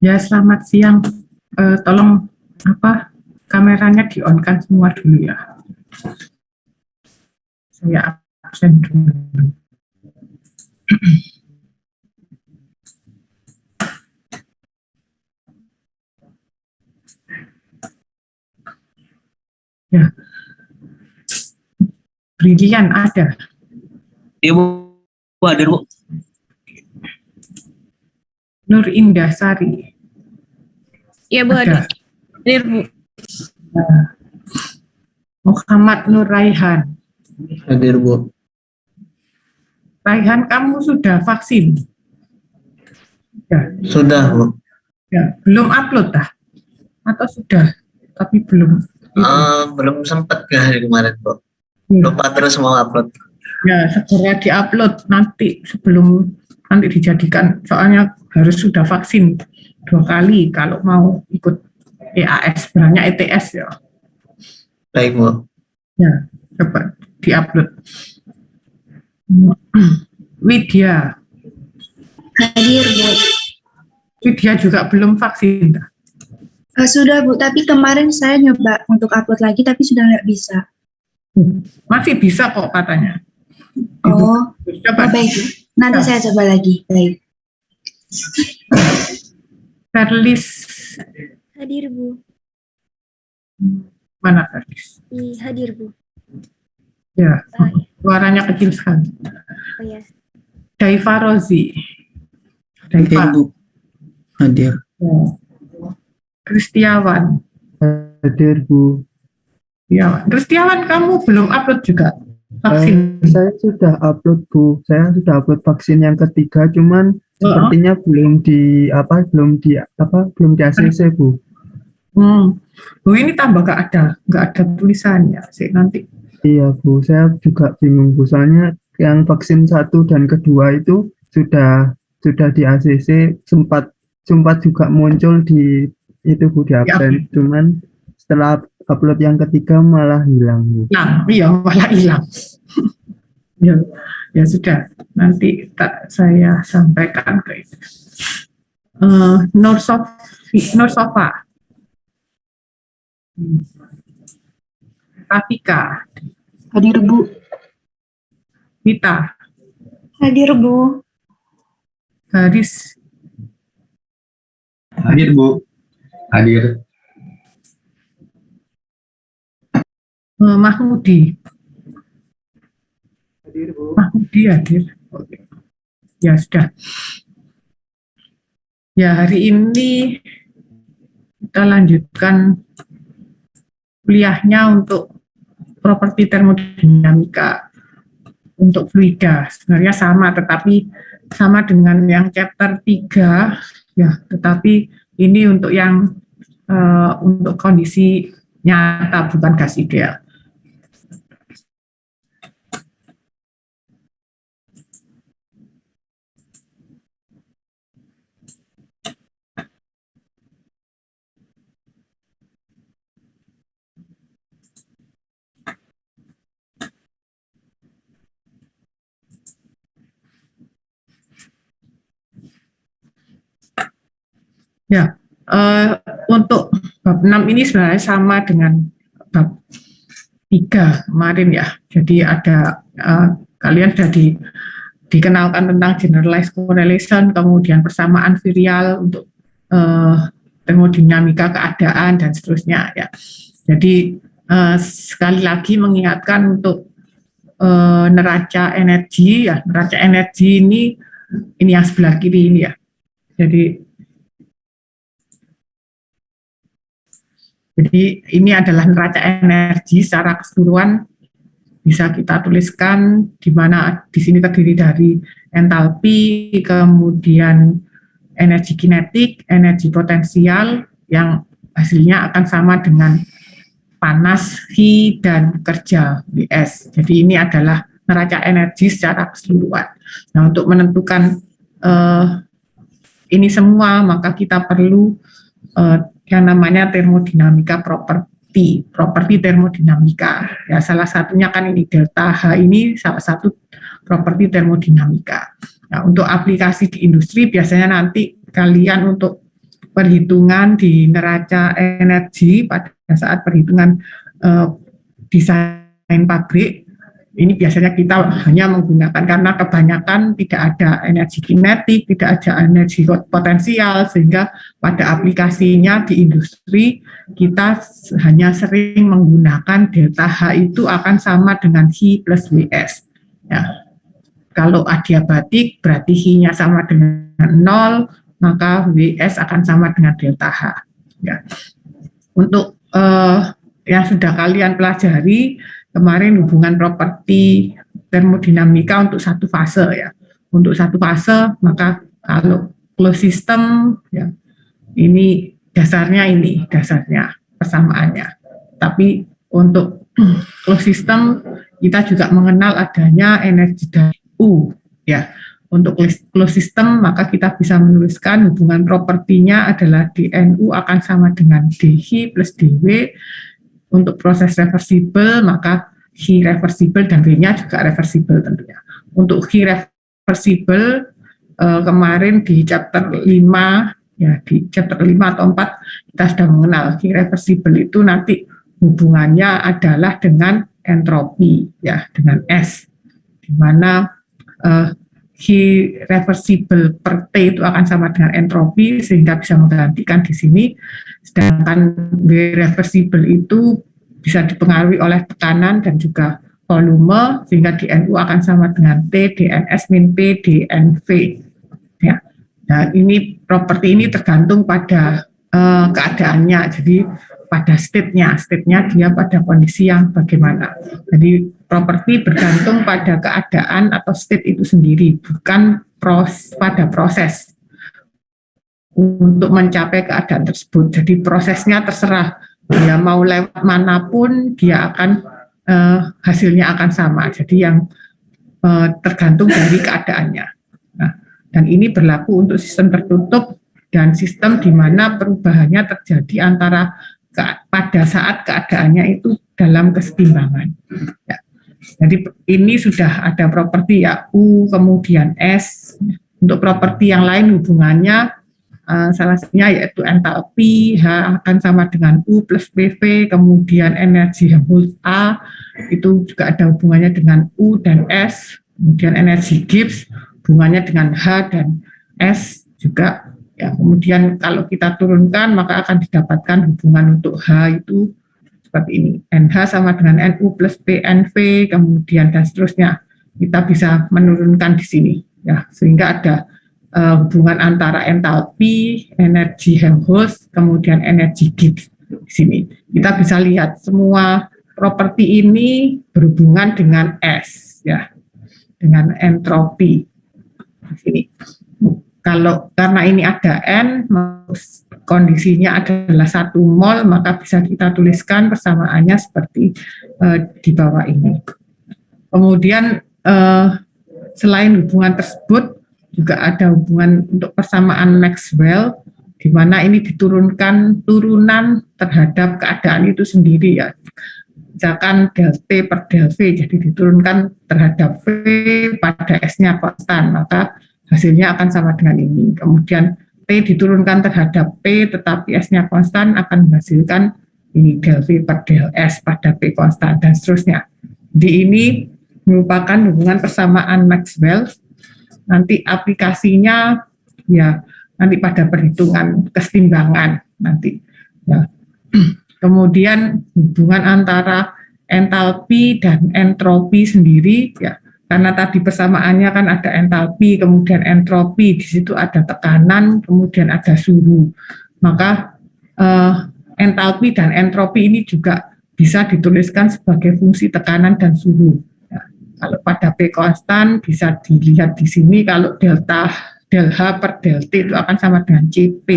Ya, selamat siang. Tolong kameranya di-on-kan semua dulu ya. Saya absen dulu. Ya, Brilian ada. Iya Bu, hadir Bu. Nur Indah Sari. Iya Bu, Ada. hadir Bu. Muhammad Nur Raihan. Hadir Bu. Raihan, kamu sudah vaksin? Ya, Sudah Bu. ya. Belum upload dah? Atau sudah? Tapi belum. Belum sempat ke hari kemarin Bu. Ya. Lupa terus mau upload. Ya, segera di-upload nanti sebelum nanti dijadikan. Soalnya harus sudah vaksin 2 kali kalau mau ikut EAS, sebenarnya ETS ya. Baik Bu. Ya, coba di-upload. Widya. Hadir Bu. Widya juga belum vaksin. Sudah Bu, tapi kemarin saya nyoba untuk upload lagi tapi sudah nggak bisa. Masih bisa kok katanya. Oh, Coba. baik Bu. Nanti Ya. saya coba lagi. Baik. Ferlis. Hadir Bu. Mana Ferlis? Hadir Bu. Ya, Oh, iya. suaranya kecil sekali. Oh ya. Daiva Rozi. Hadir Daiva. Bu. Hadir. Ya. Kristiawan. Hadir Bu. Ya, Kristiawan, kamu belum upload juga vaksin? Saya sudah upload Bu. Saya sudah upload vaksin yang ketiga, cuman sepertinya belum di ACC Bu. Bu, ini tambah nggak ada tulisannya sih nanti. Iya Bu, saya juga bingung Bu. Soalnya yang vaksin 1 dan kedua itu sudah di ACC, sempat juga muncul di itu Bu, di absen. Cuman setelah upload yang ketiga malah hilang Bu. Nah, iya malah hilang. ya sudah, nanti saya sampaikan ke itu. Nur Sofa. Rafika. Hadir Bu. Vita. Hadir Bu. Haris. Hadir Bu. Hadir. Mahmudi. Hadir Bu. Mahmudi hadir. Oke. Ya sudah. Ya, hari ini kita lanjutkan kuliahnya untuk properti termodinamika untuk fluida. Sebenarnya sama, tetapi sama dengan yang chapter 3 ya, tetapi ini untuk yang untuk kondisi nyata, bukan gas ideal. Ya, untuk bab 6 ini sebenarnya sama dengan bab 3 kemarin ya. Jadi ada kalian sudah dikenalkan tentang generalized correlation, kemudian persamaan virial untuk termodinamika keadaan dan seterusnya ya. Jadi sekali lagi mengingatkan untuk neraca energi ya, neraca energi ini yang sebelah kiri ini ya. Jadi ini adalah neraca energi secara keseluruhan, bisa kita tuliskan di mana di sini terdiri dari entalpi, kemudian energi kinetik, energi potensial yang hasilnya akan sama dengan panas, heat, dan kerja, WS. Jadi ini adalah neraca energi secara keseluruhan. Nah, untuk menentukan ini semua, maka kita perlu yang namanya termodinamika properti termodinamika. Ya, salah satunya kan ini delta H ini salah satu properti termodinamika. Nah, untuk aplikasi di industri biasanya nanti kalian untuk perhitungan di neraca energi pada saat perhitungan desain pabrik, ini biasanya kita hanya menggunakan karena kebanyakan tidak ada energi kinetik, tidak ada energi potensial, sehingga pada aplikasinya di industri kita hanya sering menggunakan delta H itu akan sama dengan Hi plus WS. Ya. Kalau adiabatik berarti Hi-nya sama dengan 0, maka WS akan sama dengan delta H. Ya. Untuk yang sudah kalian pelajari kemarin hubungan properti termodinamika untuk satu fase ya. Untuk satu fase maka kalau closed system ya ini dasarnya persamaannya. Tapi untuk closed system kita juga mengenal adanya energi dari U ya. Untuk closed system maka kita bisa menuliskan hubungan propertinya adalah dNU akan sama dengan dH plus dW. Untuk proses reversible maka Hi reversible dan W-nya juga reversible tentunya. Untuk Hi reversible kemarin di chapter 5 ya, di chapter 5 atau 4 kita sudah mengenal Hi reversible itu nanti hubungannya adalah dengan entropi ya, dengan S, di mana Hi reversible per T itu akan sama dengan entropi sehingga bisa menggantikan di sini. Sedangkan W reversible itu bisa dipengaruhi oleh tekanan dan juga volume sehingga dNU akan sama dengan T dNS min P dNV. Ya. Nah, ini properti ini tergantung pada keadaannya. Jadi pada state-nya dia pada kondisi yang bagaimana. Jadi properti bergantung pada keadaan atau state itu sendiri, bukan pada proses untuk mencapai keadaan tersebut. Jadi prosesnya terserah, dia mau lewat manapun dia akan hasilnya akan sama. Jadi yang tergantung dari keadaannya. Nah, dan ini berlaku untuk sistem tertutup dan sistem di mana perubahannya terjadi antara pada saat keadaannya itu dalam kesetimbangan. Ya. Jadi ini sudah ada properti ya U kemudian S. Untuk properti yang lain hubungannya salah satunya yaitu entalpi H akan sama dengan U plus PV, kemudian energi Helmholtz A itu juga ada hubungannya dengan U dan S, kemudian energi Gibbs hubungannya dengan H dan S juga. Ya, kemudian kalau kita turunkan maka akan didapatkan hubungan untuk H itu seperti ini. NH sama dengan NU plus PNV, kemudian dan seterusnya. Kita bisa menurunkan di sini. Ya, sehingga ada hubungan antara entalpi, energi Helmholtz, kemudian energi Gibbs di sini. Kita bisa lihat semua properti ini berhubungan dengan S, ya, dengan entropi di sini. Kalau karena ini ada N, kondisinya adalah 1 mol, maka bisa kita tuliskan persamaannya seperti di bawah ini. Kemudian selain hubungan tersebut, juga ada hubungan untuk persamaan Maxwell, di mana ini diturunkan turunan terhadap keadaan itu sendiri ya. Misalkan del T per del V, jadi diturunkan terhadap V pada S-nya konstan, maka hasilnya akan sama dengan ini. Kemudian T diturunkan terhadap P, tetapi S-nya konstan akan menghasilkan ini del V per del S pada P konstan, dan seterusnya. Di ini merupakan hubungan persamaan Maxwell. Nanti aplikasinya ya nanti pada perhitungan kesetimbangan nanti. Ya. Kemudian hubungan antara entalpi dan entropi sendiri ya. Karena tadi persamaannya kan ada entalpi, kemudian entropi, di situ ada tekanan, kemudian ada suhu. Maka entalpi dan entropi ini juga bisa dituliskan sebagai fungsi tekanan dan suhu. Ya, kalau pada P konstan bisa dilihat di sini, kalau del H per del T itu akan sama dengan Cp.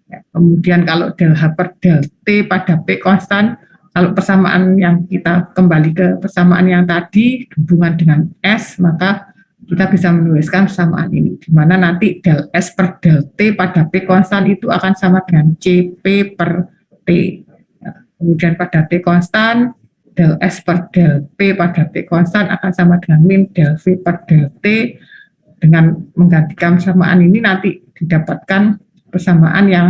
Ya, kemudian kalau del H per del T pada P konstan, kalau persamaan yang kita kembali ke persamaan yang tadi hubungan dengan S, maka kita bisa menuliskan persamaan ini, di mana nanti del S per del T pada P konstan itu akan sama dengan Cp per T. Ya, kemudian pada T konstan, del S per del P pada T konstan akan sama dengan min del V per del T. Dengan menggantikan persamaan ini nanti didapatkan persamaan yang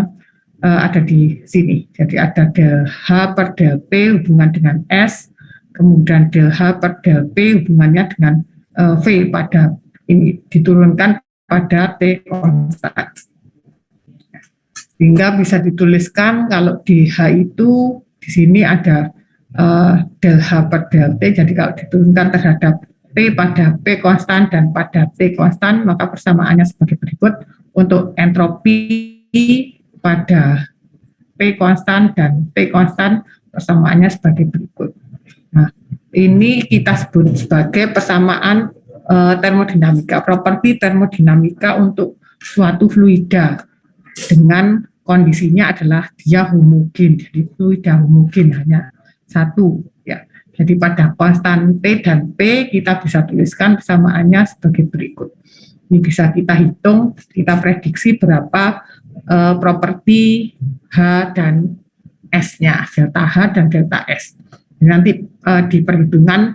ada di sini. Jadi ada del H per del P hubungan dengan S, kemudian del H per del P hubungannya dengan V pada ini diturunkan pada T konstan. Sehingga bisa dituliskan kalau di H itu di sini ada del H per del T, jadi kalau diturunkan terhadap T pada P konstan dan pada T konstan, maka persamaannya sebagai berikut. Untuk entropi pada P konstan dan T konstan, persamaannya sebagai berikut. Nah, ini kita sebut sebagai persamaan termodinamika, properti termodinamika untuk suatu fluida dengan kondisinya adalah dia homogen, jadi fluida homogen hanya satu. Ya. Jadi pada konstan T dan P kita bisa tuliskan persamaannya sebagai berikut. Ini bisa kita hitung, kita prediksi berapa properti H dan S-nya, delta H dan delta S. Nanti di perhitungan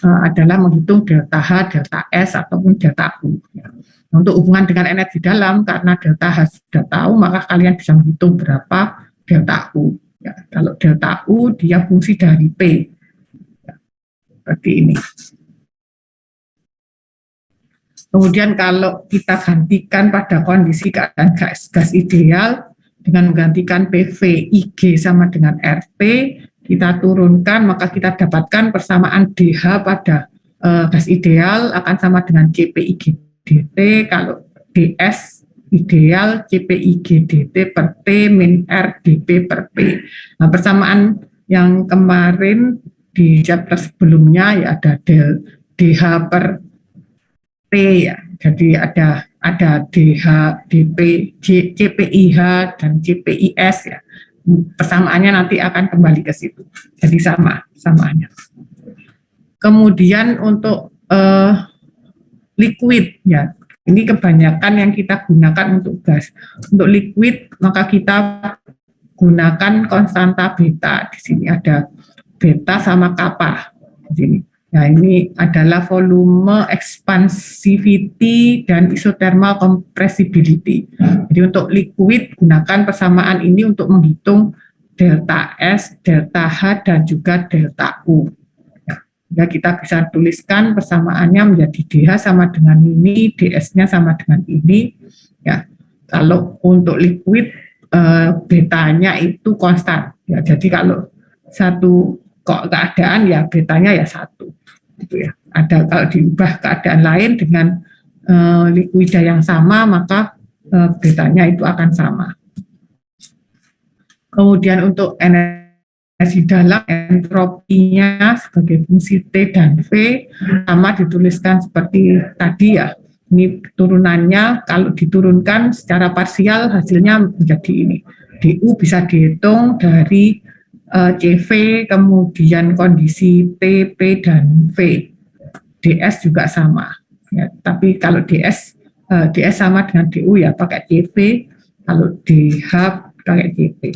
adalah menghitung delta H, delta S, ataupun delta U. Ya. Untuk hubungan dengan energi dalam, karena delta H sudah tahu, maka kalian bisa menghitung berapa delta U. Ya. Kalau delta U, dia fungsi dari P. Ya. Seperti ini. Kemudian kalau kita gantikan pada kondisi keadaan gas ideal dengan menggantikan PV IG sama dengan RT, kita turunkan maka kita dapatkan persamaan DH pada gas ideal akan sama dengan CPIG dt, kalau DS ideal CPIG dt per T min R dP per P. Nah, persamaan yang kemarin di chapter sebelumnya ya ada del DH per T ya, jadi ada DH, DP, CPIH dan CPIS ya. Persamaannya nanti akan kembali ke situ. Jadi samaannya. Kemudian untuk liquid ya, ini kebanyakan yang kita gunakan untuk gas. Untuk liquid maka kita gunakan konstanta beta. Di sini ada beta sama kappa di sini. Nah, ini adalah volume expansivity dan isothermal compressibility. Jadi untuk liquid gunakan persamaan ini untuk menghitung delta S, delta H, dan juga delta U. Ya, kita bisa tuliskan persamaannya menjadi DH sama dengan ini, DS-nya sama dengan ini. Ya, kalau untuk liquid betanya itu konstan. Ya, jadi kalau satu keadaan ya betanya ya 1. Gitu ya. Ada kalau diubah keadaan lain dengan liquida yang sama maka betanya itu akan sama. Kemudian untuk energi dalam, entropinya sebagai fungsi T dan V sama dituliskan seperti tadi ya. Ini turunannya kalau diturunkan secara parsial hasilnya menjadi ini. DU bisa dihitung dari CV, kemudian kondisi T, P, dan V. DS juga sama. Ya, tapi kalau DS sama dengan DU ya pakai CV, kalau DH pakai CV.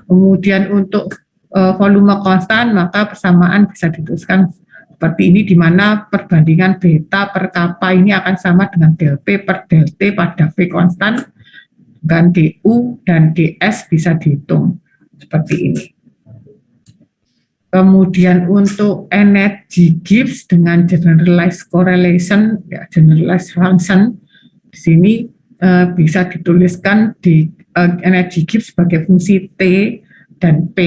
Kemudian untuk volume konstan, maka persamaan bisa dituliskan seperti ini, di mana perbandingan beta per kappa ini akan sama dengan del P per del T pada V konstan, dan DU dan DS bisa dihitung seperti ini. Kemudian untuk energy Gibbs dengan generalized correlation, ya, generalized function, di sini bisa dituliskan di energy Gibbs sebagai fungsi T dan P,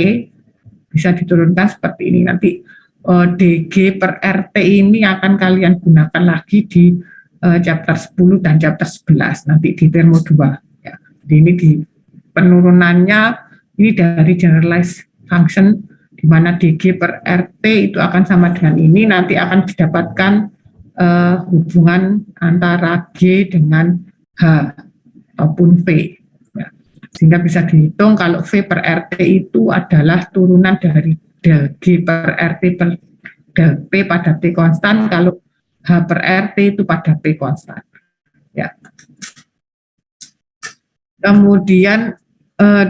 bisa diturunkan seperti ini. Nanti DG per RT ini akan kalian gunakan lagi di chapter 10 dan chapter 11, nanti di termo 2. Ya. Jadi ini di penurunannya, ini dari generalized function, di mana DG per RT itu akan sama dengan ini, nanti akan didapatkan hubungan antara G dengan H ataupun V. Ya. Sehingga bisa dihitung kalau V per RT itu adalah turunan dari del G per RT per del P pada T konstan, kalau H per RT itu pada P konstan. Ya. Kemudian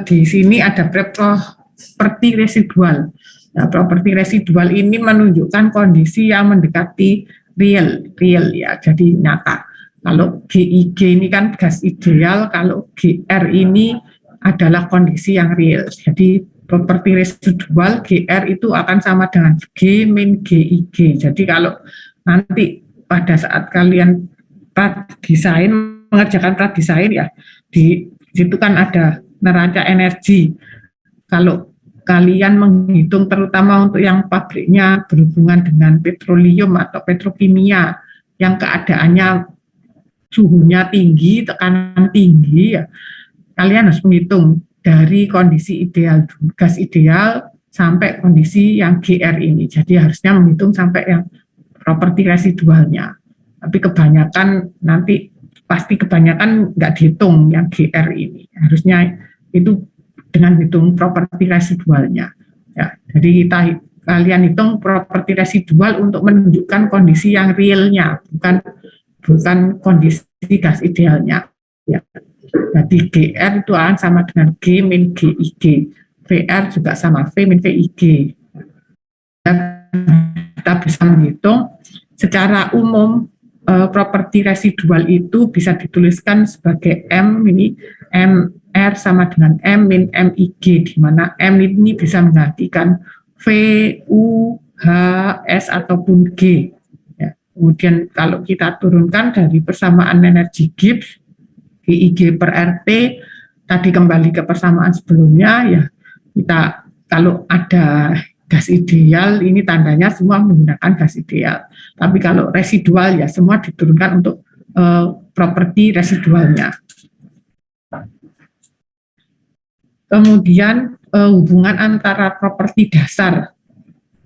di sini ada properti residual. Nah, properti residual ini menunjukkan kondisi yang mendekati real ya, jadi nyata. Kalau GIG ini kan gas ideal, kalau GR ini adalah kondisi yang real. Jadi properti residual GR itu akan sama dengan G min GIG. Jadi kalau nanti pada saat kalian desain, mengerjakan pradesain ya, di situ kan ada neraca energi. Kalau kalian menghitung terutama untuk yang pabriknya berhubungan dengan petroleum atau petrokimia yang keadaannya suhunya tinggi, tekanan tinggi, ya, kalian harus menghitung dari kondisi ideal, gas ideal sampai kondisi yang GR ini. Jadi harusnya menghitung sampai yang properti residualnya. Tapi kebanyakan nanti pasti kebanyakan nggak dihitung yang GR ini. Harusnya itu dengan hitung properti residualnya. Ya, jadi kalian hitung properti residual untuk menunjukkan kondisi yang realnya, bukan kondisi gas idealnya. Ya. Jadi GR itu akan sama dengan G min GIG. VR juga sama V min VIG. Kita bisa menghitung secara umum properti residual itu bisa dituliskan sebagai M ini MR sama dengan M min MIG, di mana M ini bisa menggantikan V, U, H, S ataupun G. Ya. Kemudian kalau kita turunkan dari persamaan energi Gibbs, GIG per RT, tadi kembali ke persamaan sebelumnya, ya kita kalau ada gas ideal, ini tandanya semua menggunakan gas ideal. Tapi kalau residual ya semua diturunkan untuk properti residualnya. Kemudian hubungan antara properti dasar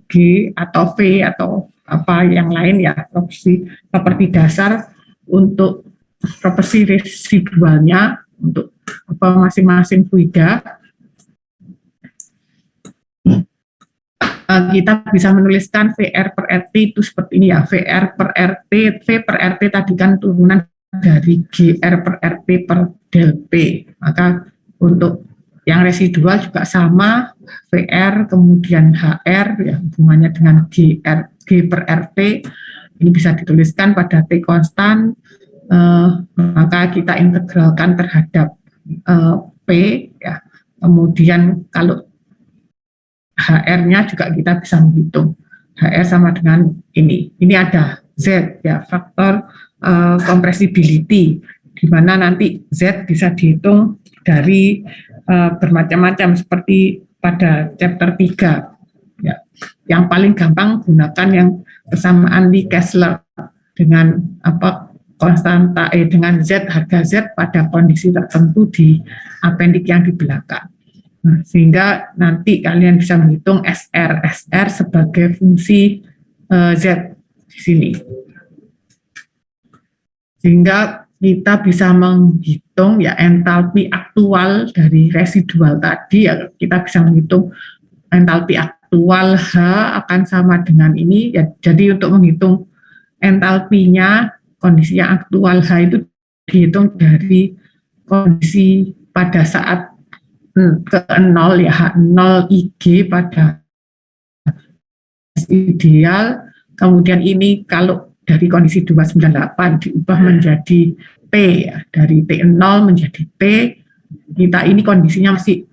G atau V atau apa yang lain ya, properti dasar untuk properti residualnya untuk masing-masing fluida. Kita bisa menuliskan VR per RT itu seperti ini ya, VR per RT, V per RT tadi kan turunan dari GR per RT per del P. Maka untuk yang residual juga sama, VR kemudian HR ya, hubungannya dengan GR, G per RT ini bisa dituliskan pada T konstan, maka kita integralkan terhadap P ya. Kemudian kalau HR-nya juga kita bisa menghitung. HR sama dengan ini. Ini ada Z ya, faktor compressibility, di mana nanti Z bisa dihitung dari bermacam-macam seperti pada chapter 3. Ya. Yang paling gampang gunakan yang persamaan Lee Kessler dengan konstanta dengan Z, harga Z pada kondisi tertentu di apendik yang di belakang. Nah, sehingga nanti kalian bisa menghitung SR sebagai fungsi Z di sini. Sehingga kita bisa menghitung ya entalpi aktual dari residual tadi ya, kita bisa menghitung entalpi aktual H akan sama dengan ini ya. Jadi untuk menghitung entalpinya, kondisi yang aktual H itu dihitung dari kondisi pada saat ke 0 ya, H0 IG pada ideal, kemudian ini kalau dari kondisi 298 diubah menjadi T ya, dari T0 menjadi T, kita ini kondisinya masih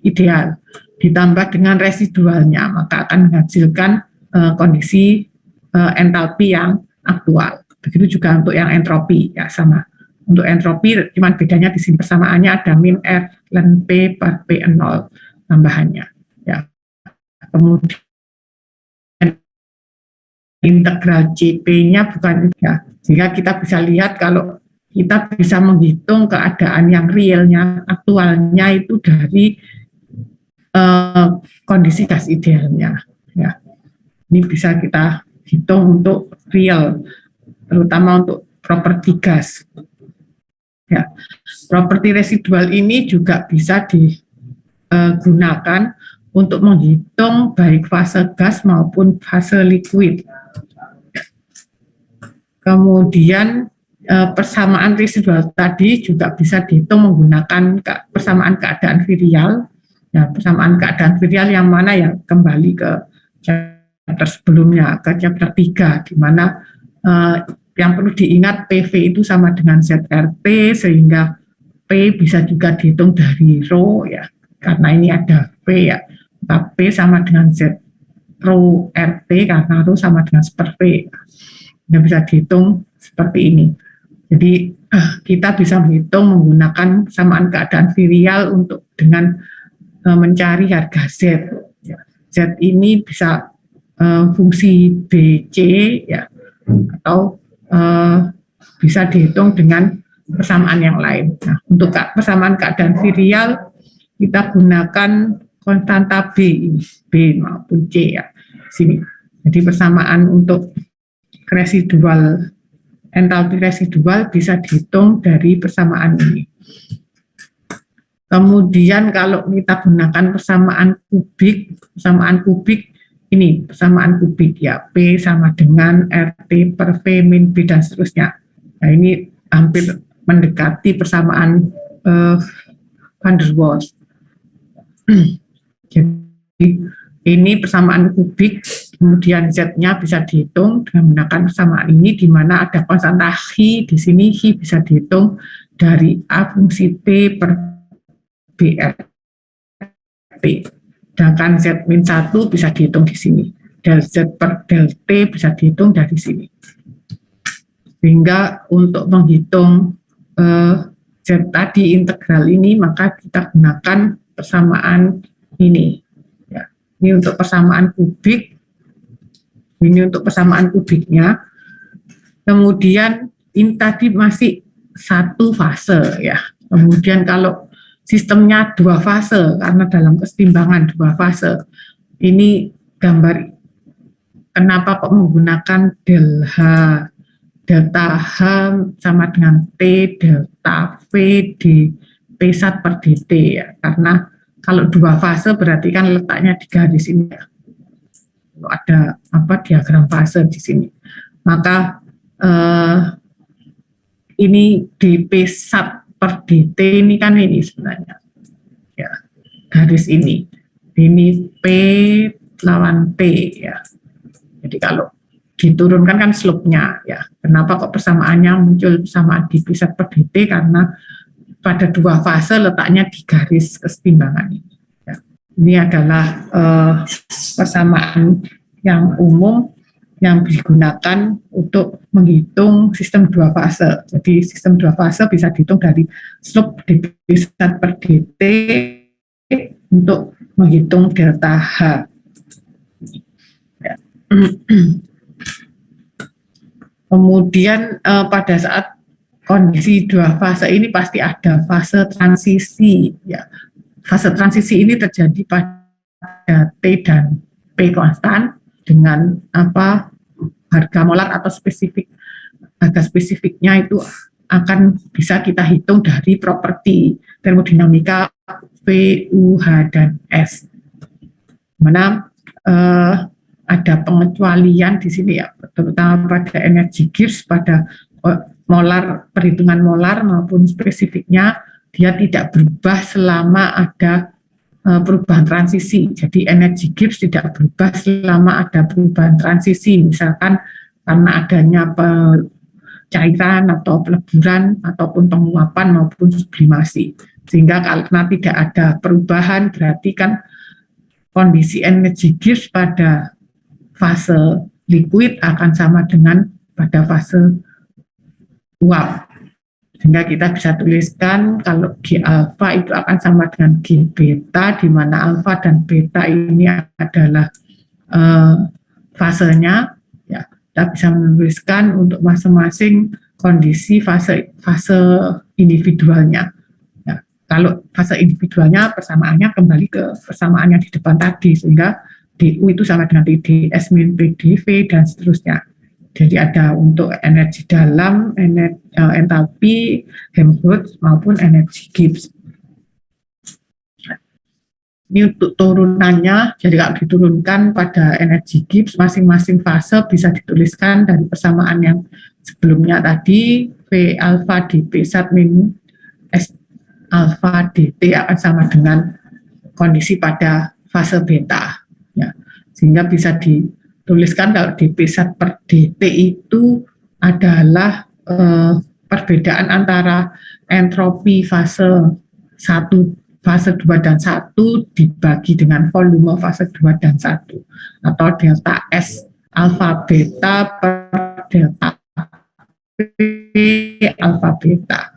ideal, ditambah dengan residualnya, maka akan menghasilkan kondisi entalpi yang aktual. Begitu juga untuk yang entropi ya, sama. Untuk entropi, cuman bedanya di sini persamaannya ada min R ln P per P0 tambahannya. Ya. Kemudian integral CP-nya bukan ya. Sehingga kita bisa lihat kalau kita bisa menghitung keadaan yang realnya, aktualnya itu dari kondisi gas idealnya. Ya. Ini bisa kita hitung untuk real, terutama untuk properti gas. Ya, properti residual ini juga bisa digunakan untuk menghitung baik fase gas maupun fase liquid. Kemudian persamaan residual tadi juga bisa dihitung menggunakan persamaan keadaan virial. Ya, persamaan keadaan virial yang mana ya kembali ke chapter sebelumnya, ke chapter 3, di mana yang perlu diingat PV itu sama dengan ZRT, sehingga P bisa juga dihitung dari rho ya, karena ini ada V ya. Maka P sama dengan Z rho RT karena rho sama dengan per V. Nah, bisa dihitung seperti ini. Jadi kita bisa menghitung menggunakan persamaan keadaan virial untuk dengan mencari harga Z. Ya. Z ini bisa fungsi BC ya, atau bisa dihitung dengan persamaan yang lain. Nah, untuk persamaan keadaan virial kita gunakan konstanta B ini, B maupun C ya, sini. Jadi persamaan untuk residual, entalpi residual bisa dihitung dari persamaan ini. Kemudian kalau kita gunakan persamaan kubik ini persamaan kubik ya, P sama dengan RT per V min B dan seterusnya. Nah, ini hampir mendekati persamaan van der Waals. Jadi ini persamaan kubik, kemudian Z-nya bisa dihitung dengan menggunakan persamaan ini, di mana ada konstanta Hi, di sini Hi bisa dihitung dari A fungsi T per BRT. Sedangkan Z-1 bisa dihitung di sini. Del Z per del T bisa dihitung dari sini. Sehingga untuk menghitung Z tadi integral ini, maka kita gunakan persamaan ini. Ya. Ini untuk persamaan kubik. Ini untuk persamaan kubiknya. Kemudian ini tadi masih satu fase ya. Kemudian kalau sistemnya dua fase, karena dalam kesetimbangan dua fase, ini gambar kenapa kok menggunakan del H, delta H sama dengan T, delta V di P1 per dt ya. Karena kalau dua fase berarti kan letaknya di garis ini ya. Ada diagram fase di sini. Maka ini di P1 per dt ini kan ini sebenarnya ya, garis ini P lawan T ya. Jadi kalau diturunkan kan slope-nya ya. Kenapa kok persamaannya muncul persamaan di P1 per dt, karena pada dua fase letaknya di garis kesetimbangan ini ya. Ini adalah persamaan yang umum yang digunakan untuk menghitung sistem dua fase. Jadi sistem dua fase bisa dihitung dari slope dp1 per dt untuk menghitung delta H. Ya. Kemudian pada saat kondisi dua fase ini pasti ada fase transisi. Ya. Fase transisi ini terjadi pada T dan P konstan dengan harga molar atau harga spesifiknya itu akan bisa kita hitung dari properti termodinamika V, U, H, dan S. Mana ada pengecualian di sini ya, terutama pada energi Gibbs, pada molar, perhitungan molar maupun spesifiknya, dia tidak berubah selama ada perubahan transisi. Jadi energi Gibbs tidak berubah selama ada perubahan transisi, misalkan karena adanya cairan atau peleburan ataupun penguapan maupun sublimasi. Sehingga karena tidak ada perubahan, berarti kan kondisi energi Gibbs pada fase liquid akan sama dengan pada fase uap. Sehingga kita bisa tuliskan kalau G alfa itu akan sama dengan G beta, di mana alfa dan beta ini adalah fasenya. Ya, kita bisa menuliskan untuk masing-masing kondisi fase individualnya. Ya, kalau fase individualnya persamaannya kembali ke persamaan yang di depan tadi, sehingga DU itu sama dengan TdS min PdV dan seterusnya. Jadi ada untuk energi dalam, entalpi, Helmholtz maupun energi Gibbs. Ini untuk turunannya, jadi kalau diturunkan pada energi Gibbs, masing-masing fase bisa dituliskan dari persamaan yang sebelumnya tadi, V alpha dP1 min S alpha dt akan sama dengan kondisi pada fase beta. Ya. Sehingga bisa dituliskan kalau dP1 per dt itu adalah perbedaan antara entropi fase 1, fase 2 dan 1 dibagi dengan volume fase 2 dan 1 atau delta S alfa beta per delta P alfa beta.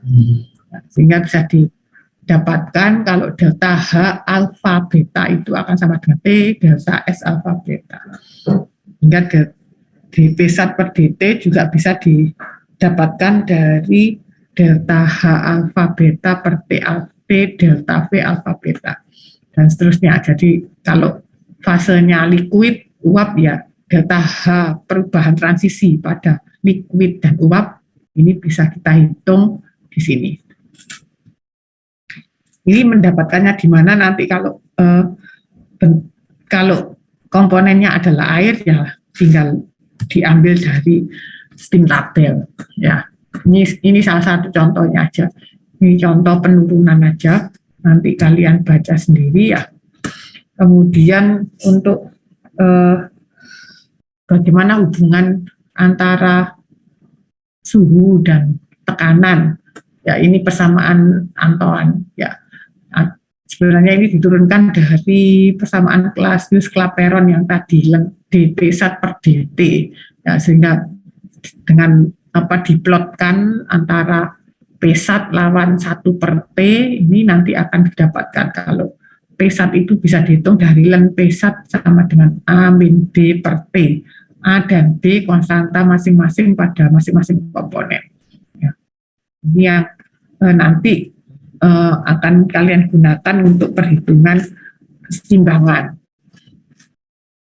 Sehingga bisa didapatkan kalau delta H alfa beta itu akan sama dengan T delta S alfa beta. Hingga dP1 per dt juga bisa didapatkan dari delta H alfa beta per T delta V alfa beta dan seterusnya. Jadi kalau fasenya liquid uap ya delta H perubahan transisi pada liquid dan uap ini bisa kita hitung di sini. Ini mendapatkannya di mana nanti kalau komponennya adalah air ya tinggal diambil dari steam tabel ya. Ini salah satu contohnya aja. Ini contoh penurunan aja. Nanti kalian baca sendiri ya. Kemudian untuk bagaimana hubungan antara suhu dan tekanan. Ya, ini persamaan Antoine ya. Sebenarnya ini diturunkan dari persamaan Clausius-Clapeyron yang tadi dP1 per dt ya, sehingga dengan diplotkan antara P1 lawan 1 per T ini nanti akan didapatkan kalau P1 itu bisa dihitung dari len P1 sama dengan A min D per T. A dan D konstanta masing-masing pada masing-masing komponen ya. Ini yang nanti akan kalian gunakan untuk perhitungan kesetimbangan.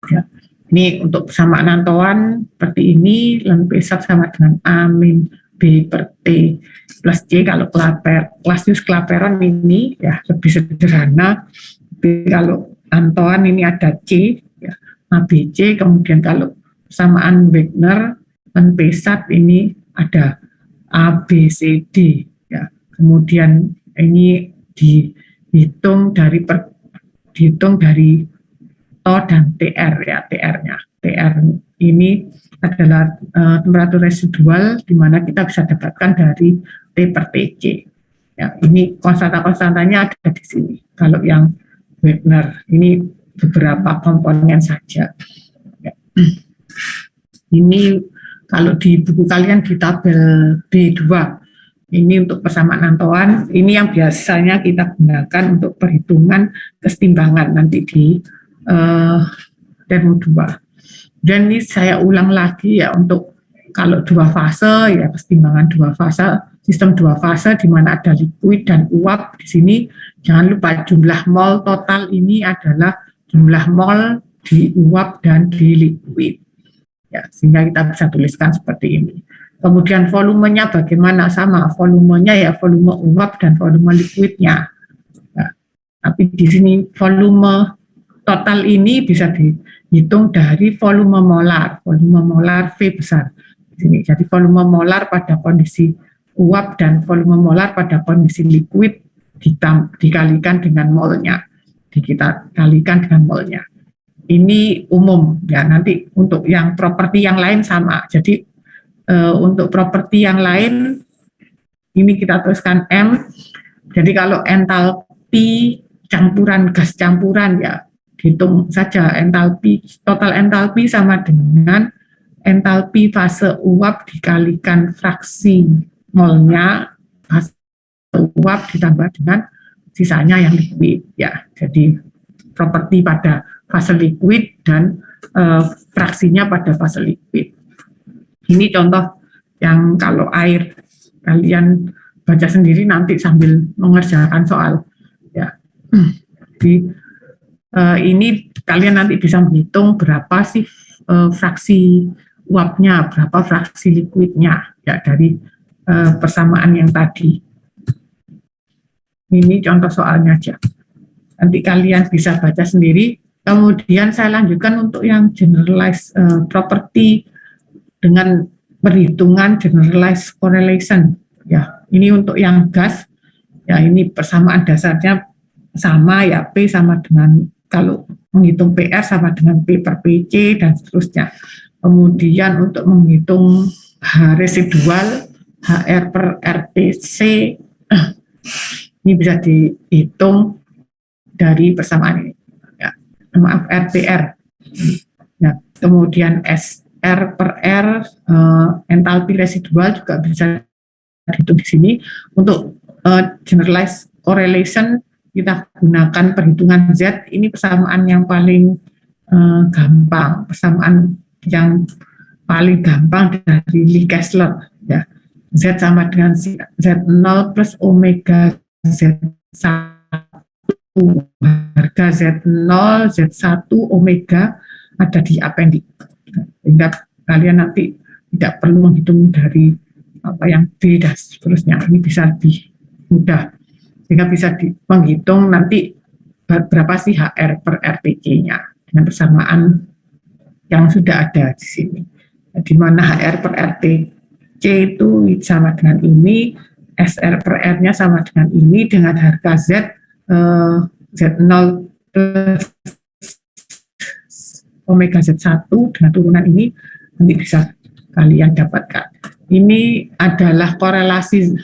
Ya. Ini untuk persamaan Antoine seperti ini, len P1 sama dengan A min B per T plus C. Kalau Clausius-Clapeyron ini ya lebih sederhana. Tapi kalau Antoine ini ada C, ya, ABC. Kemudian kalau persamaan Wagner, len P1 ini ada A, B, C, D. Ya. Kemudian ini dihitung dari TO dan TR ya, TR-nya. TR ini adalah temperatur residual di mana kita bisa dapatkan dari T per TC. Ya, ini konstanta-konstantanya ada di sini. Kalau yang Wagner ini beberapa komponen saja. Ya. Ini kalau di buku kalian di tabel B2 ini untuk persamaan Antoine, ini yang biasanya kita gunakan untuk perhitungan kesetimbangan nanti di demo 2. Dan ini saya ulang lagi ya untuk kalau dua fase ya kesetimbangan dua fase, sistem dua fase di mana ada liquid dan uap di sini. Jangan lupa jumlah mol total ini adalah jumlah mol di uap dan di liquid. Ya, sehingga kita bisa tuliskan seperti ini. Kemudian volumenya bagaimana? Sama, volumenya ya volume uap dan volume liquidnya. Nah, tapi di sini volume total ini bisa dihitung dari volume molar V besar. Di sini. Jadi volume molar pada kondisi uap dan volume molar pada kondisi liquid dikalikan dengan molnya. Kita kalikan dengan molnya. Ini umum ya, nanti untuk yang properti yang lain sama. Jadi untuk properti yang lain ini kita tuliskan M. Jadi kalau entalpi campuran gas campuran ya hitung saja entalpi, total entalpi sama dengan entalpi fase uap dikalikan fraksi molnya fase uap ditambah dengan sisanya yang liquid ya. Jadi properti pada fase liquid dan fraksinya pada fase liquid. Ini contoh yang kalau air kalian baca sendiri nanti sambil mengerjakan soal ya. Jadi ini kalian nanti bisa menghitung berapa sih fraksi uapnya, berapa fraksi liquidnya ya dari persamaan yang tadi. Ini contoh soalnya aja. Nanti kalian bisa baca sendiri. Kemudian saya lanjutkan untuk yang generalized property dengan perhitungan generalized correlation. Ya, ini untuk yang gas. Ya, ini persamaan dasarnya sama ya, P sama dengan kalau menghitung PR sama dengan P per PC dan seterusnya. Kemudian untuk menghitung H residual, HR per RTC, ini bisa dihitung dari persamaan ini. Ya, maaf, RPR. Ya, kemudian SR per R, entalpi residual juga bisa dihitung di sini. Untuk generalized correlation, kita gunakan perhitungan Z. Ini persamaan yang paling gampang, persamaan yang paling gampang dari Lee Kessler, ya. Z sama dengan Z0 plus omega Z1, harga Z0, Z1, omega ada di appendix, sehingga kalian nanti tidak perlu menghitung dari apa yang B dan seterusnya. Ini bisa lebih mudah, sehingga bisa menghitung nanti berapa sih HR per RTC-nya dengan persamaan yang sudah ada di sini. Di mana HR per RTC itu sama dengan ini, SR per R-nya sama dengan ini, dengan harga Z, Z0 plus omega Z1 dengan turunan ini, nanti bisa kalian dapatkan. Ini adalah korelasi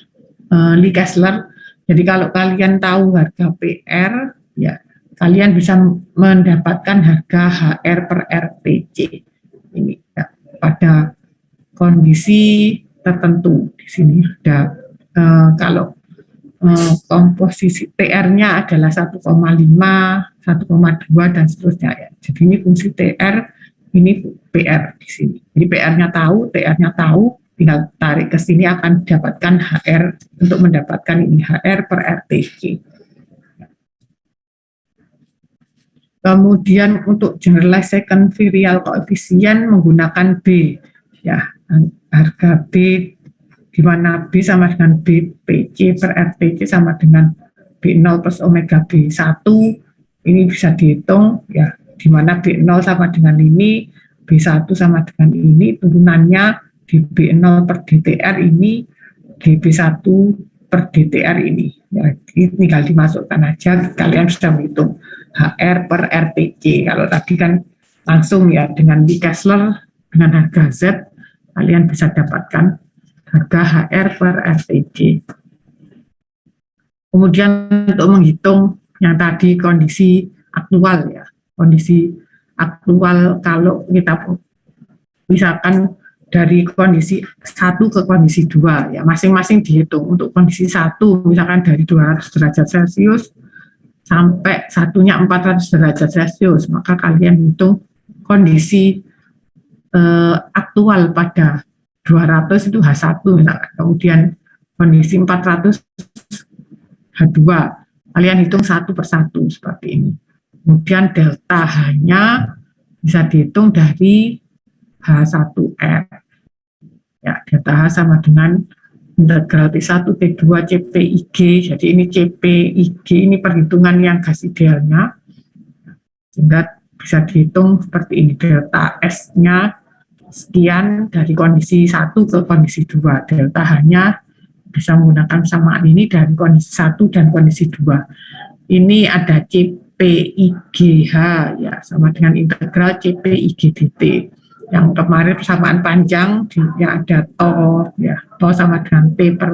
Lee Kessler. Jadi kalau kalian tahu harga PR, ya kalian bisa mendapatkan harga HR per RTC. Ini ya, pada kondisi tertentu. Di sini ada kalau komposisi TR-nya adalah 1,5, 1,2 dan seterusnya ya. Jadi ini fungsi TR, ini PR di sini. Jadi PR-nya tahu, TR-nya tahu, tinggal tarik ke sini akan dapatkan HR untuk mendapatkan ini HR per RTC. Kemudian untuk generalized second virial coefficient menggunakan B, ya, harga B di mana B sama dengan BPC per RTC sama dengan B0 plus omega B1, ini bisa dihitung, ya, di mana B0 sama dengan ini, B1 sama dengan ini, turunannya di B0 per DTR ini, DB1 per DTR ini, ya, ini tinggal dimasukkan aja, kalian sudah menghitung HR per RTC. Kalau tadi kan langsung ya dengan Lee Kessler dengan harga Z, kalian bisa dapatkan harga HR per RTC. Kemudian untuk menghitung yang tadi kondisi aktual ya, kondisi aktual kalau kita misalkan dari kondisi 1 ke kondisi 2 ya, masing-masing dihitung. Untuk kondisi 1 misalkan dari 200 derajat Celcius sampai satunya 400 derajat Celcius, maka kalian hitung kondisi aktual pada 200 itu H1 misalkan, kemudian kondisi 400 H2, kalian hitung satu persatu seperti ini. Kemudian delta H-nya bisa dihitung dari H1R. Ya, delta H sama dengan integral T1, T2, CPIG. Jadi ini CPIG, ini perhitungan yang gas idealnya. Sehingga bisa dihitung seperti ini, delta S-nya sekian dari kondisi 1 ke kondisi 2. Delta H-nya bisa menggunakan samaan ini dari kondisi 1 dan kondisi 2. Ini ada CPIGH, ya, sama dengan integral CPIG dt. Yang kemarin persamaan panjang yang ada TO, ya, TO sama dengan T per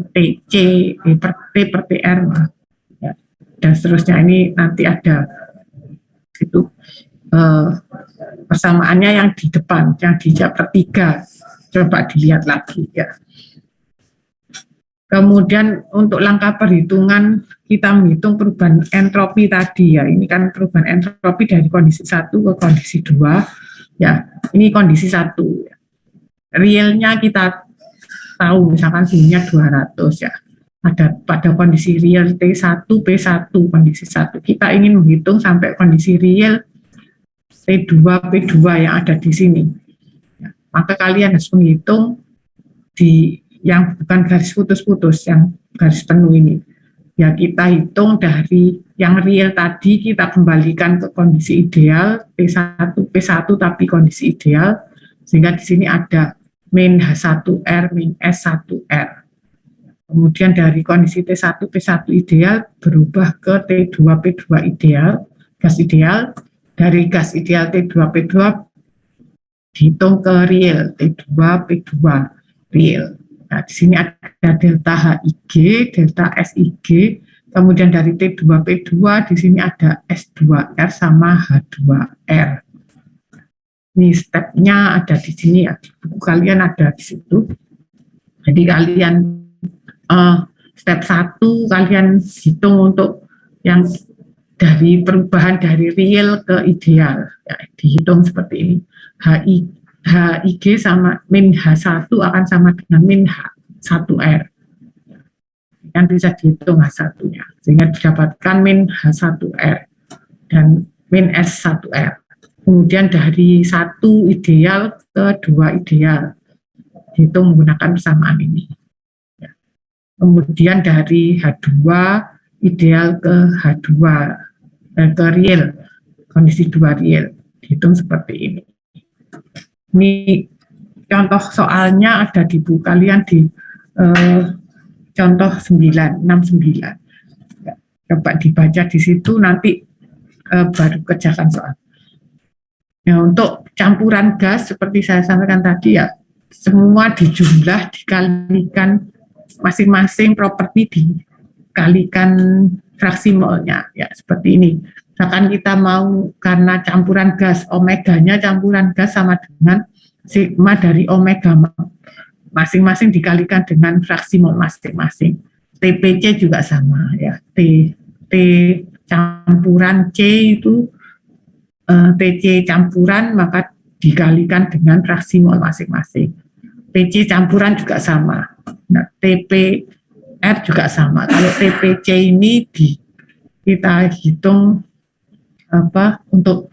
TC, T per TR, ya, dan seterusnya. Ini nanti ada itu persamaannya yang di depan, yang di chapter 3, coba dilihat lagi ya. Kemudian untuk langkah perhitungan kita menghitung perubahan entropi tadi ya, ini kan perubahan entropi dari kondisi 1 ke kondisi 2. Ya, ini kondisi 1. Realnya kita tahu, misalkan suhunya 200 ya. Ada pada kondisi real T1, P1, kondisi 1. Kita ingin menghitung sampai kondisi real T2, P2 yang ada di sini. Ya, maka kalian harus menghitung di yang bukan garis putus-putus, yang garis penuh ini. Ya, kita hitung dari yang real tadi, kita kembalikan ke kondisi ideal P1, P1 tapi kondisi ideal, sehingga di sini ada min H1R, min S1R. Kemudian dari kondisi T1, P1 ideal berubah ke T2, P2 ideal, gas ideal. Dari gas ideal T2, P2 dihitung ke real, T2, P2 real. Nah, di sini ada delta HIG, delta SIG, kemudian dari T2, P2, di sini ada S2R sama H2R. Ini stepnya ada di sini, ya. Di buku kalian ada di situ. Jadi kalian step 1 kalian hitung untuk yang dari perubahan dari real ke ideal, ya, dihitung seperti ini. HIG sama min H1 akan sama dengan min H1R. Kan bisa dihitung H1-nya, sehingga didapatkan min H1R dan min S1R. Kemudian dari 1 ideal ke 2 ideal, dihitung menggunakan persamaan ini. Kemudian dari H2 ideal ke H2 ke real, kondisi 2 real, dihitung seperti ini. Ini contoh soalnya ada di buku kalian di contoh 9, 69. Ya, coba dibaca di situ, nanti baru kerjakan soal. Ya, untuk campuran gas seperti saya sampaikan tadi, ya semua dijumlah, dikalikan masing-masing properti dikalikan fraksi molnya, ya seperti ini. Misalkan kita mau karena campuran gas, omeganya campuran gas sama dengan sigma dari omega masing-masing dikalikan dengan fraksi mol masing-masing. TPC juga sama, ya. T campuran C itu TC campuran maka dikalikan dengan fraksi mol masing-masing. TC campuran juga sama. Nah, TPR juga sama. Kalau TPC ini kita hitung untuk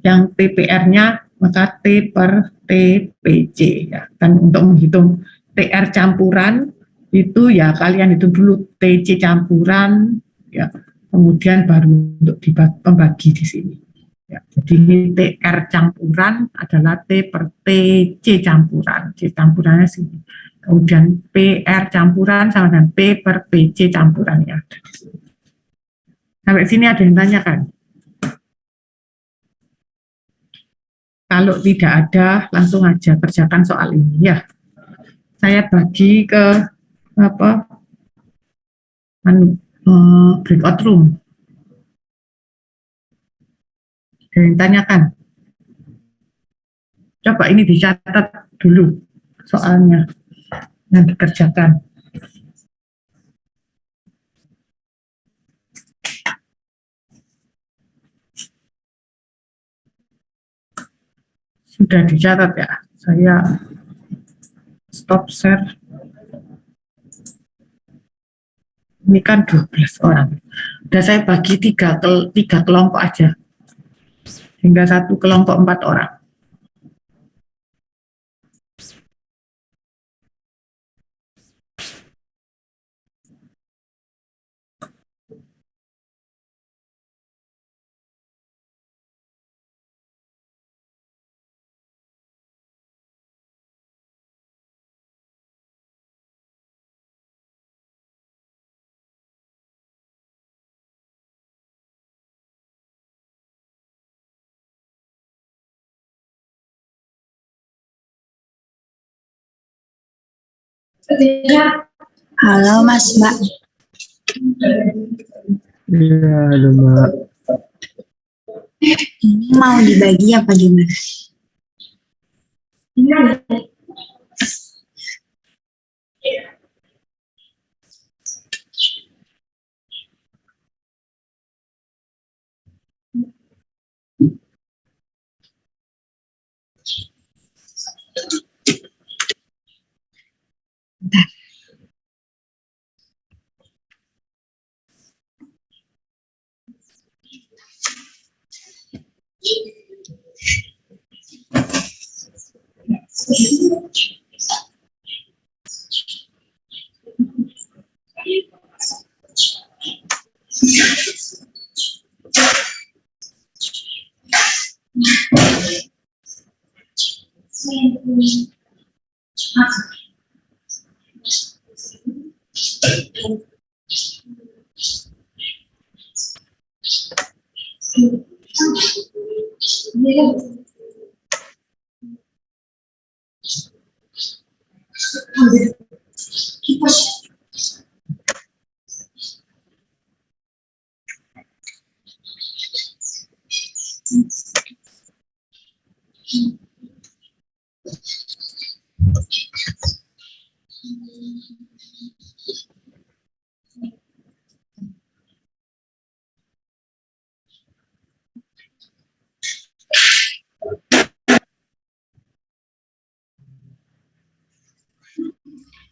yang TPR-nya maka T per TPC, ya. Dan untuk menghitung TR campuran itu ya kalian hitung dulu TC campuran, ya. Kemudian baru untuk dibagi di sini. Ya, jadi ini TR campuran adalah T per TC campuran, C campurannya sini. Kemudian PR campuran sama dengan P per PC campurannya. Sampai sini ada yang tanyakan? Kalau tidak ada, langsung aja kerjakan soal ini, ya. Saya bagi ke breakout room. Ada yang tanyakan? Coba ini dicatat dulu soalnya yang dikerjakan. Sudah dicatat, ya. Saya stop share. Ini kan 12 orang. Sudah saya bagi tiga kelompok aja. Hingga satu kelompok 4 orang. Halo Mas, Mbak. Iya, halo Mbak. Ini mau dibagi apa gimana?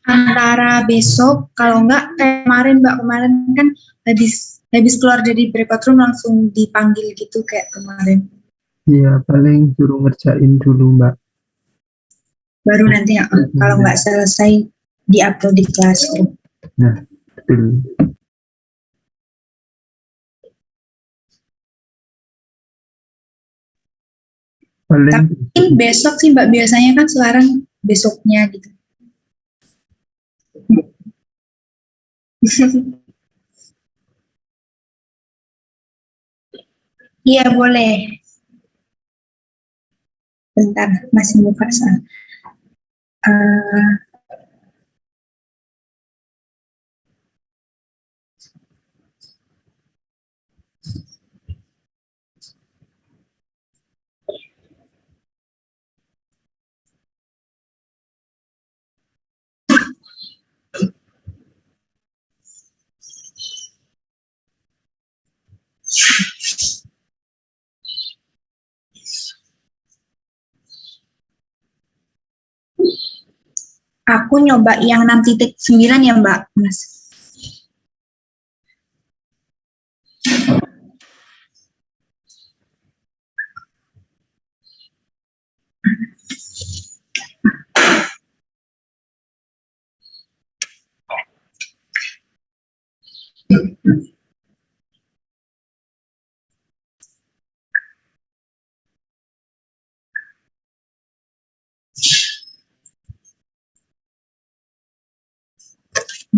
Antara besok, kalau enggak kayak kemarin Mbak, kemarin kan habis keluar dari breakout room langsung dipanggil gitu kayak kemarin. Iya, paling suruh ngerjain dulu, Mbak. Baru nanti kalau nggak selesai di-upload di Classroom. Nah, betul. Paling Tapi besok sih Mbak, biasanya kan sekarang besoknya gitu. Iya boleh. Bentar, masih buka soal. Aku nyoba yang 6.9 ya Mbak, Mas.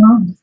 Oh.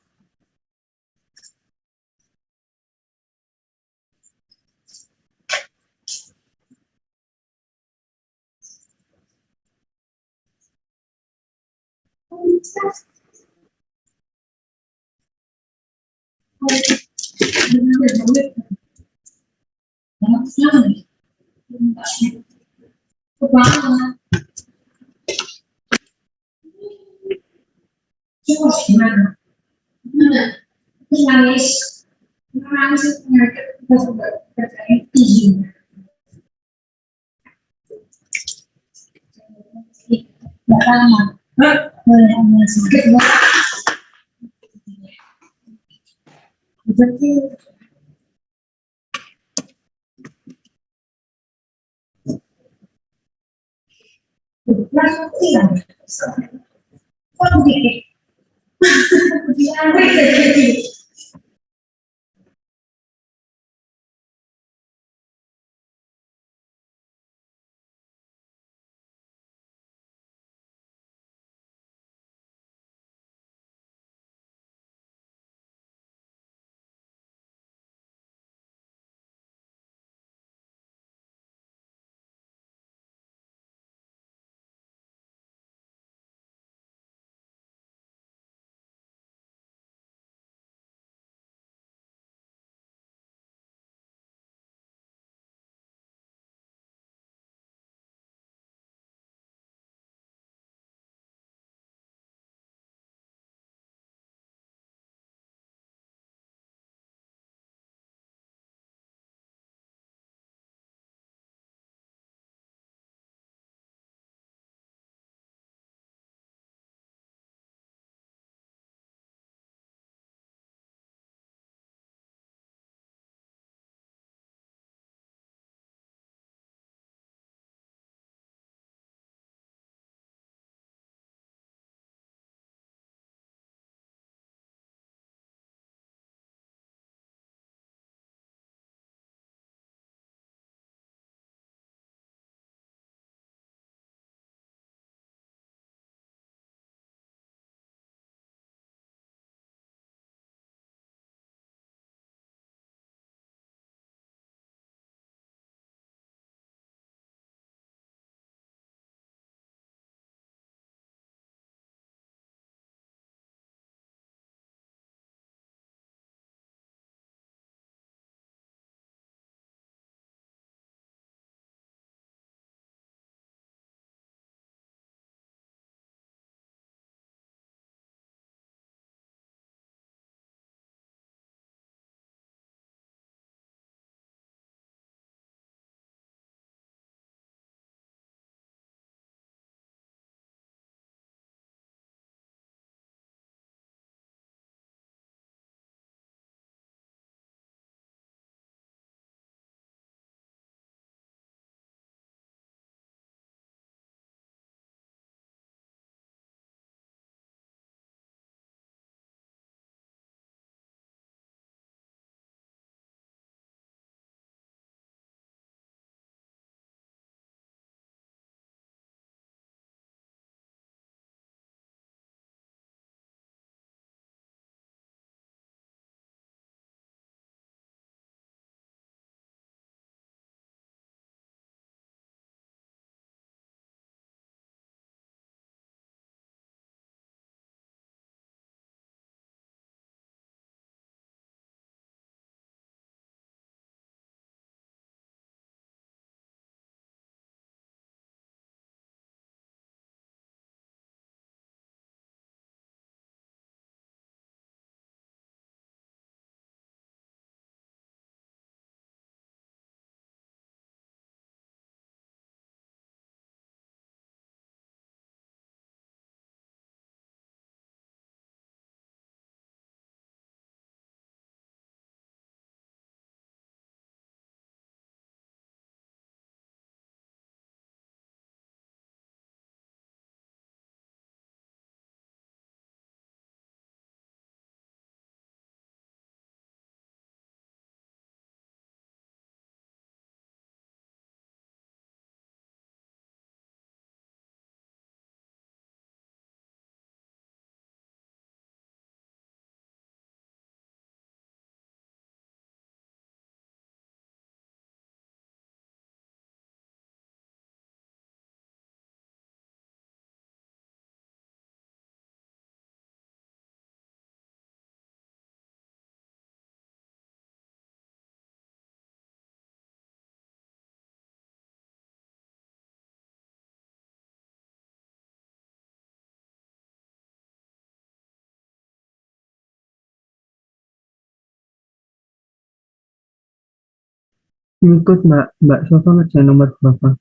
Ngikut Mbak Sofa ngerjain nomor berapa?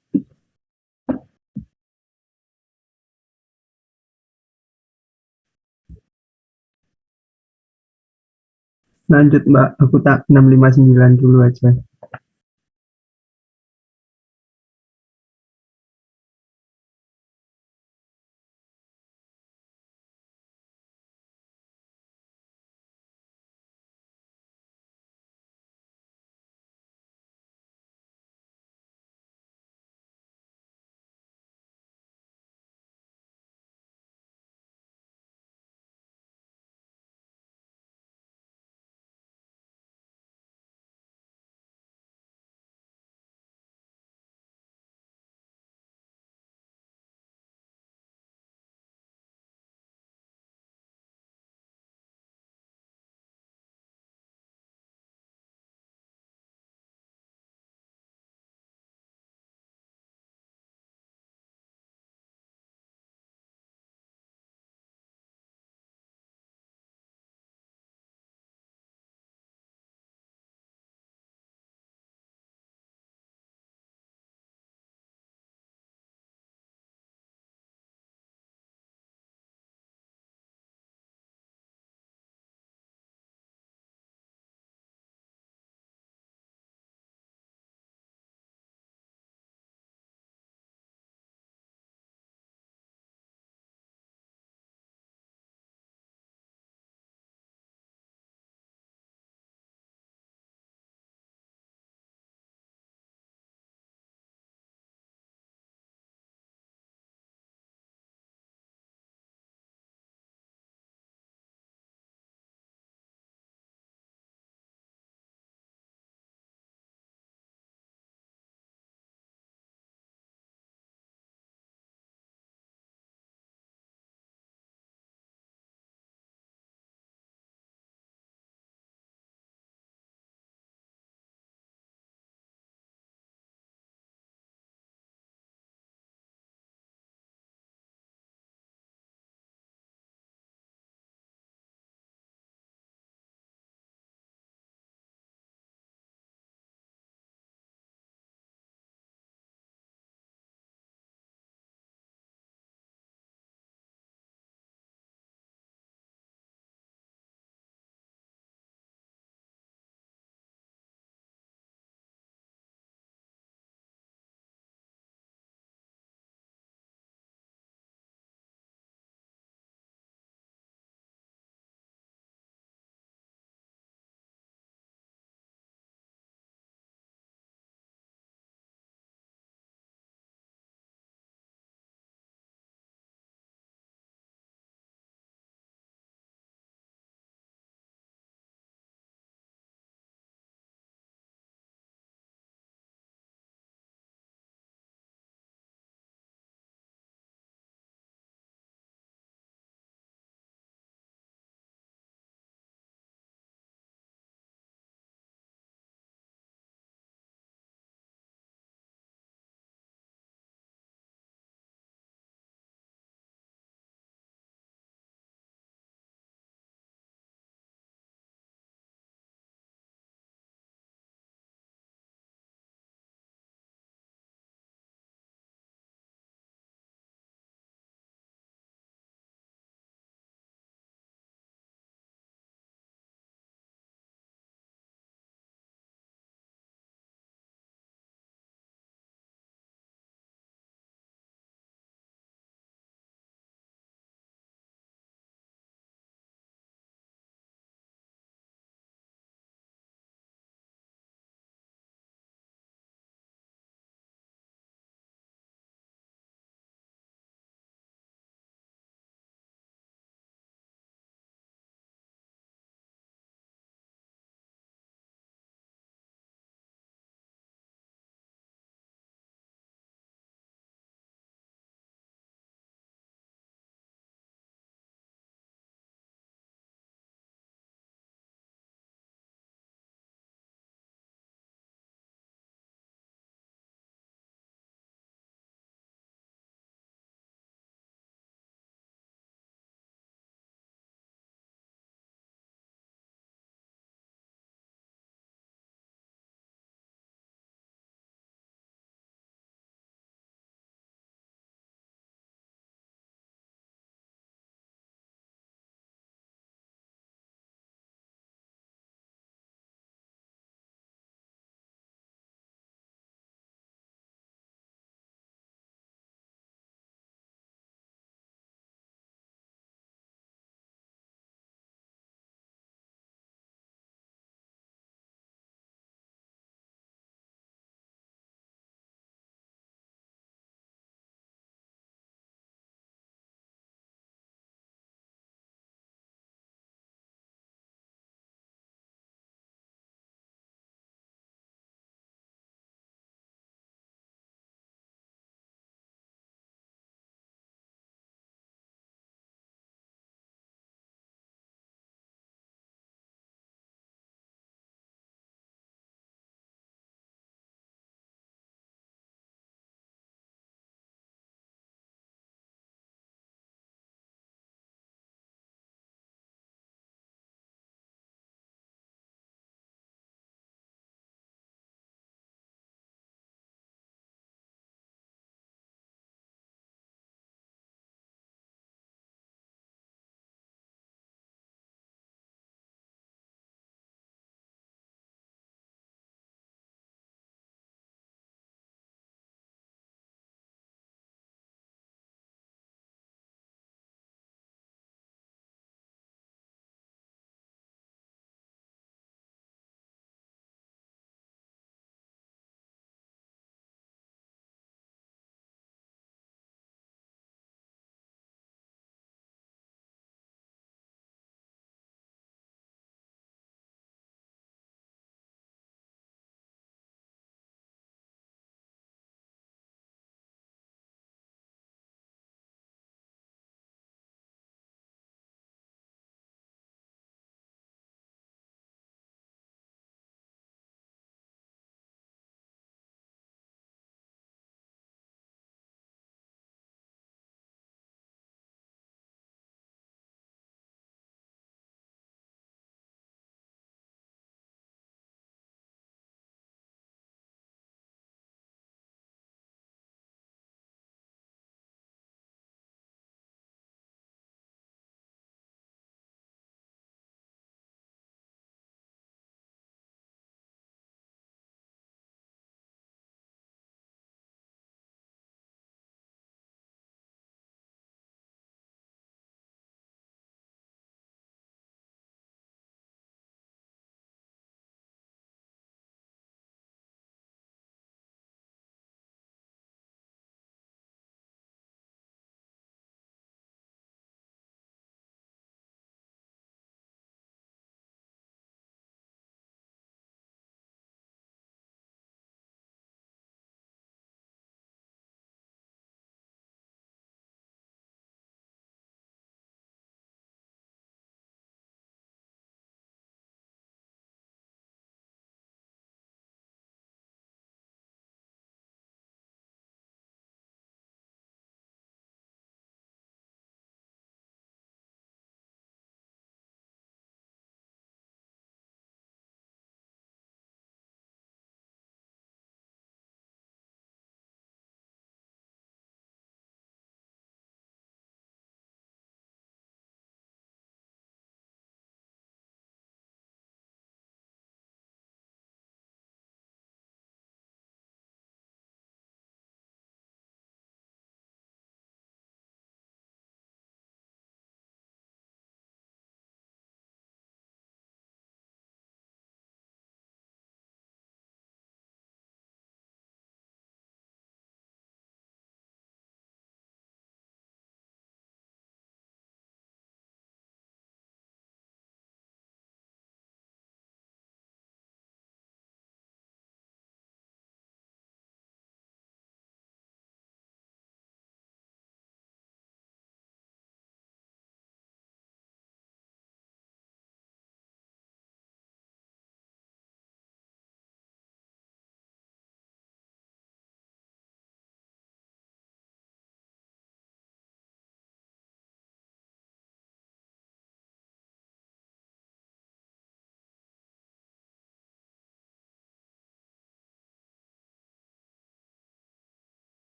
Lanjut Mbak, aku tak 659 dulu aja.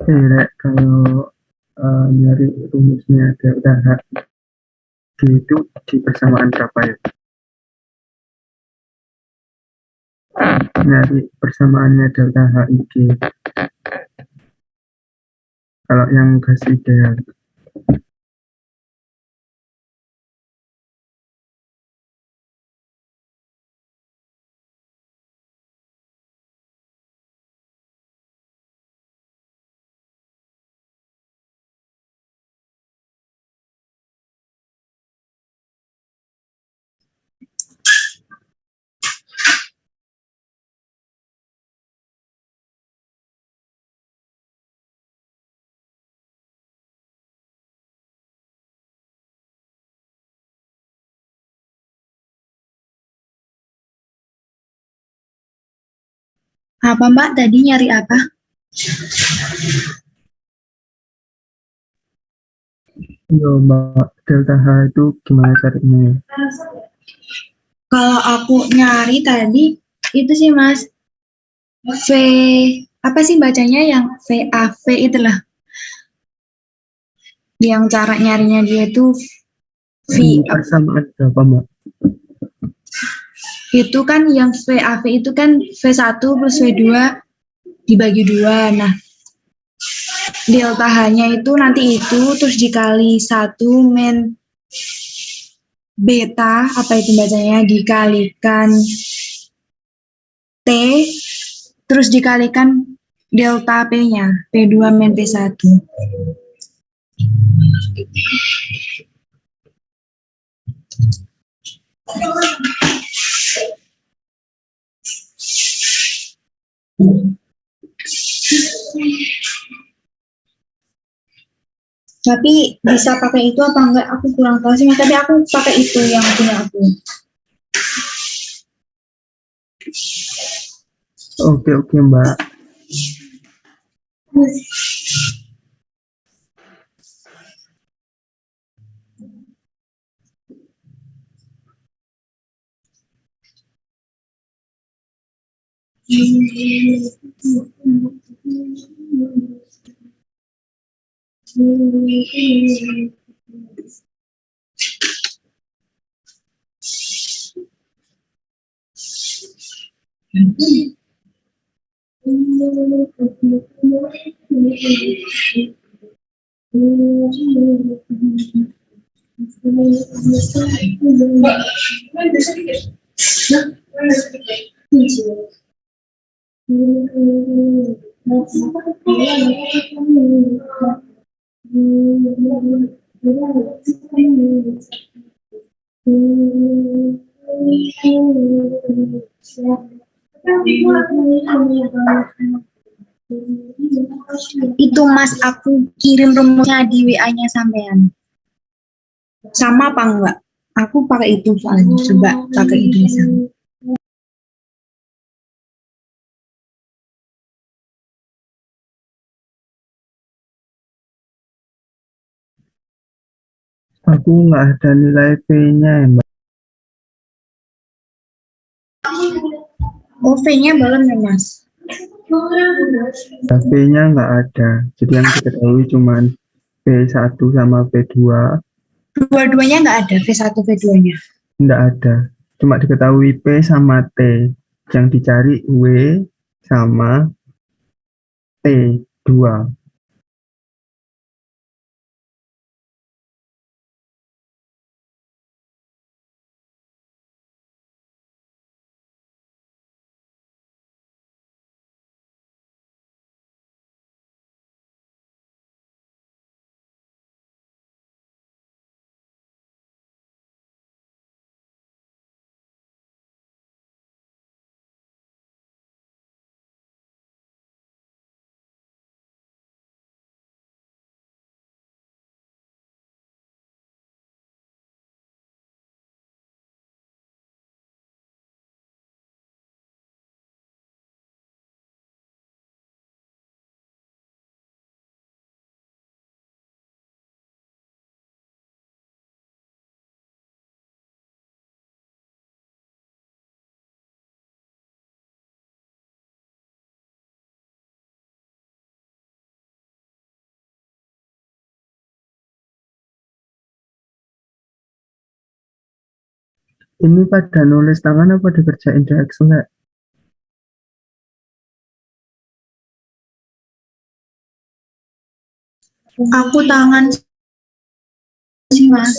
Rek, kalau nyari rumusnya delta H itu di persamaan berapa ya? Nyari persamaannya delta HIG. Kalau yang gas ideal. Apa Mbak tadi nyari apa? Yo, Mbak, delta H itu gimana caranya? Kalau aku nyari tadi itu sih Mas, V apa sih bacanya yang VAV itulah. Yang cara nyarinya dia itu V Di persamaan berapa, Mbak? itu kan yang VAV itu kan V1 plus V2 dibagi 2. Nah, delta H-nya itu nanti itu terus dikali 1 min beta, apa itu bacanya, dikalikan T, terus dikalikan delta P-nya, P2 min P1. Tapi bisa pakai itu apa enggak? Aku kurang tahu sih, Mas. Tapi aku pakai itu yang punya aku. Oke, oke, Mbak. Itu Mas, aku kirim rumusnya di WA-nya sampean. Sama apa enggak? Aku pakai itu soalnya, coba pakai itu misalnya. Aku nggak ada nilai P-nya ya, Mbak. Oh, V-nya belum ya Mas? P-nya nggak ada. Jadi yang diketahui cuma P1 sama P2. Dua-duanya enggak ada, V1, V2-nya. Nggak ada. Cuma diketahui P sama T. Yang dicari W sama T2. Ini pada nulis tangan apa dikerjain di Excel ya? Aku tangan sih, Mas.